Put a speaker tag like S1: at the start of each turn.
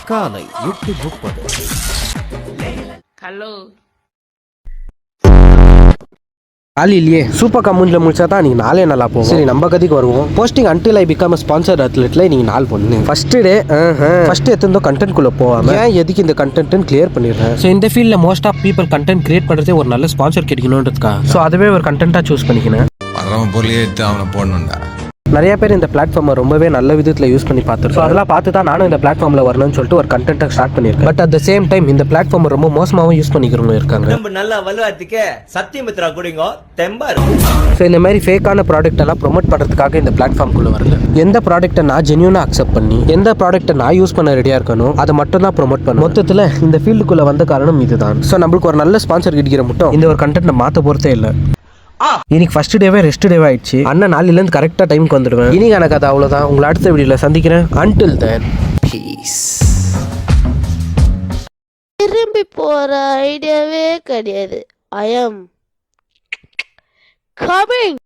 S1: காலை 8:30.
S2: ஹலோ
S3: ஆள் இல்லையே சூப்பர் கம்யூனில் முடிச்சா தான் நீங்கள் நாளே நல்லா போகும். சரி நம்ம கதைக்கு வருவோம். Posting until I become sponsor அத்லெட்டில் நீங்கள் நாள் பொண்ணு ஃபர்ஸ்ட் டே எத்தனோ கண்டென்ட்குள்ளே போகாம ஏன் எதுக்கு இந்த கண்டென்ட்னு கிளியர் பண்ணிடுறேன். ஸோ இந்த ஃபீல்டில் most of people content create பண்ணுறதே ஒரு நல்ல ஸ்பான்சர் கிடைக்கணுன்றதுக்கா. ஸோ அதுவே ஒரு கண்டென்ட்டாக சூஸ் பண்ணிக்கினேன்.
S4: பொருளையே எடுத்து அவனை போடணும்டா.
S3: நிறைய பேர் இந்த பிளாட்ஃபார்மை ரொம்பவே நல்ல விதத்தில் யூஸ் பண்ணி பார்த்துருக்கோம். அதெல்லாம் பார்த்து தான் நானும் இந்த பிளாட்ஃபார்மில் வரணும்னு சொல்லிட்டு ஒரு கண்டென்ட்டை ஸ்டார்ட் பண்ணியிருக்கேன். But at the same time இந்த பிளாட்ஃபார்மை ரொம்ப மோசமாகவும் யூஸ் பண்ணிக்கிறவங்க இருக்காங்க.
S5: நம்ம நல்லா வலுவாத்துக்கு சத்தியமித்ரா குடிங்க தெம்பார்.
S3: ஸோ இந்த மாதிரி ஃபேக்கான ப்ராடக்ட் எல்லாம் ப்ரொமோட் பண்ணுறதுக்காக இந்த பிளாட்ஃபார்ம்குள்ளே வரல. எந்த ப்ராடக்ட்டை நான் ஜென்யூனாக அக்செப்ட் பண்ணி எந்த ப்ராடக்ட்டை நான் யூஸ் பண்ண ரெடியாக இருக்கணும் அதை மட்டும் தான் ப்ரொமோட் பண்ணணும். மொத்தத்தில் இந்த ஃபீல்டுக்குள்ளே வந்த காரணம் இதுதான். ஸோ நம்மளுக்கு ஒரு நல்ல ஸ்பான்சர் கிடைக்கிற மட்டும் இந்த ஒரு கண்டென்ட்டை மாற்ற போகிறதே இல்லை. இன்னைக்கு ஃபர்ஸ்ட் டேவே ரெஸ்ட் டேவே ஆயிடுச்சு. அண்ணன் நாளிலேருந்து கரெக்டாக டைமுக்கு வந்துடுவேன். இன்னைக்கு எனக்கு அது அவ்வளோதான். உங்களை அடுத்த வீடியோவில் சந்திக்கிறேன். Until then peace.
S6: திரும்பி போற ஐடியாவே கிடையாது. I am coming.